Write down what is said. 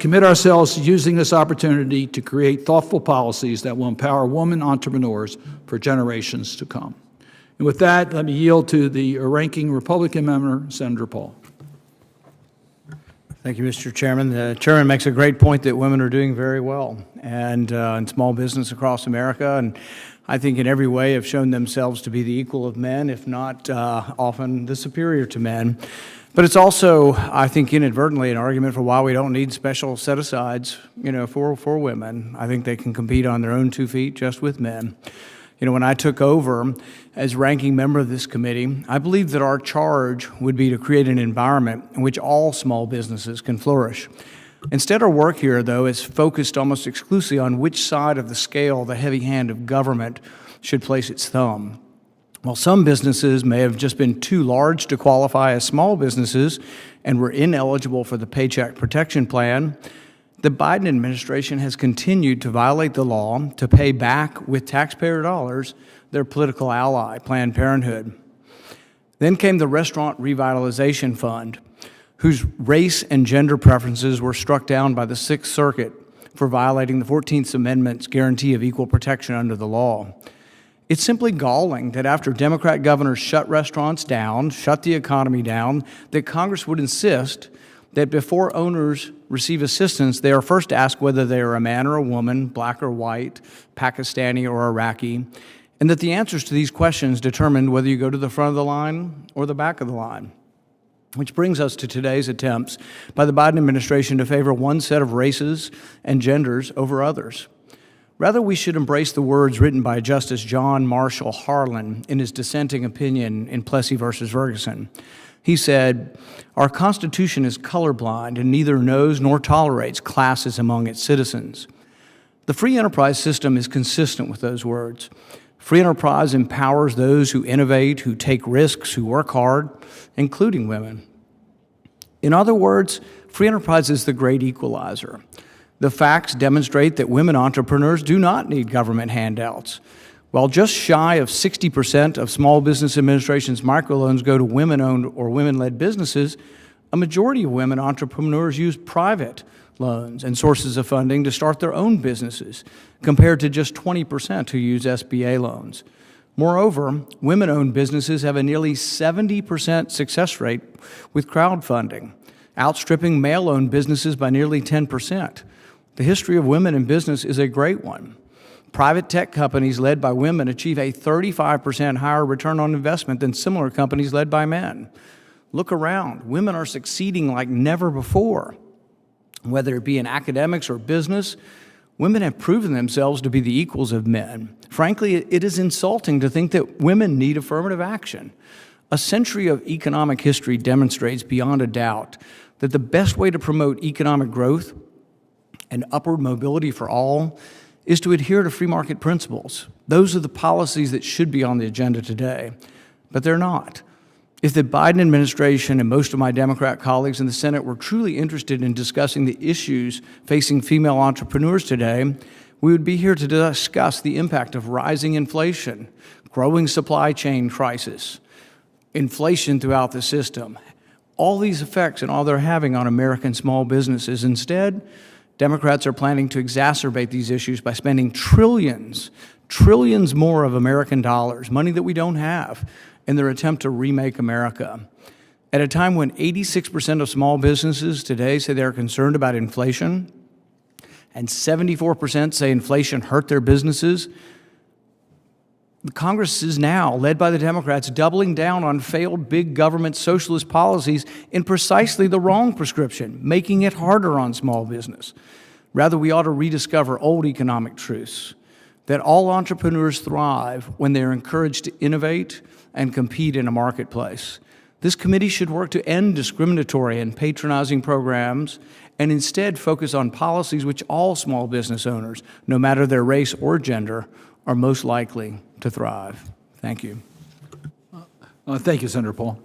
commit ourselves to using this opportunity to create thoughtful policies that will empower women entrepreneurs for generations to come. And with that, let me yield to the ranking Republican member, Senator Paul. Thank you, Mr. Chairman. The chairman makes a great point that women are doing very well and in small business across America, and I think in every way have shown themselves to be the equal of men, if not often the superior to men. But it's also, I think, inadvertently an argument for why we don't need special set-asides, for women. I think they can compete on their own 2 feet just with men. When I took over as ranking member of this committee, I believed that our charge would be to create an environment in which all small businesses can flourish. Instead, our work here, though, is focused almost exclusively on which side of the scale the heavy hand of government should place its thumb. While some businesses may have just been too large to qualify as small businesses and were ineligible for the Paycheck Protection Plan, the Biden administration has continued to violate the law to pay back with taxpayer dollars their political ally, Planned Parenthood. Then came the Restaurant Revitalization Fund, whose race and gender preferences were struck down by the Sixth Circuit for violating the 14th Amendment's guarantee of equal protection under the law. It's simply galling that after Democrat governors shut restaurants down, shut the economy down, that Congress would insist that before owners receive assistance, they are first asked whether they are a man or a woman, black or white, Pakistani or Iraqi, and that the answers to these questions determine whether you go to the front of the line or the back of the line. Which brings us to today's attempts by the Biden administration to favor one set of races and genders over others. Rather, we should embrace the words written by Justice John Marshall Harlan in his dissenting opinion in Plessy versus Ferguson. He said, "Our Constitution is colorblind and neither knows nor tolerates classes among its citizens." The free enterprise system is consistent with those words. Free enterprise empowers those who innovate, who take risks, who work hard, including women. In other words, free enterprise is the great equalizer. The facts demonstrate that women entrepreneurs do not need government handouts. While just shy of 60% of Small Business Administration's microloans go to women-owned or women-led businesses, a majority of women entrepreneurs use private loans and sources of funding to start their own businesses, compared to just 20% who use SBA loans. Moreover, women-owned businesses have a nearly 70% success rate with crowdfunding, outstripping male-owned businesses by nearly 10%. The history of women in business is a great one. Private tech companies led by women achieve a 35% higher return on investment than similar companies led by men. Look around. Women are succeeding like never before. Whether it be in academics or business, women have proven themselves to be the equals of men. Frankly, it is insulting to think that women need affirmative action. A century of economic history demonstrates beyond a doubt that the best way to promote economic growth and upward mobility for all is to adhere to free market principles. Those are the policies that should be on the agenda today, but they're not. If the Biden administration and most of my Democrat colleagues in the Senate were truly interested in discussing the issues facing female entrepreneurs today, we would be here to discuss the impact of rising inflation, growing supply chain crisis, inflation throughout the system, all these effects and all they're having on American small businesses. Instead, Democrats are planning to exacerbate these issues by spending trillions more of American dollars, money that we don't have, in their attempt to remake America. At a time when 86% of small businesses today say they're concerned about inflation, and 74% say inflation hurt their businesses, the Congress is now, led by the Democrats, doubling down on failed big government socialist policies in precisely the wrong prescription, making it harder on small business. Rather, we ought to rediscover old economic truths, that all entrepreneurs thrive when they are encouraged to innovate and compete in a marketplace. This committee should work to end discriminatory and patronizing programs and instead focus on policies which all small business owners, no matter their race or gender, are most likely to thrive. Thank you. Thank you, Senator Paul.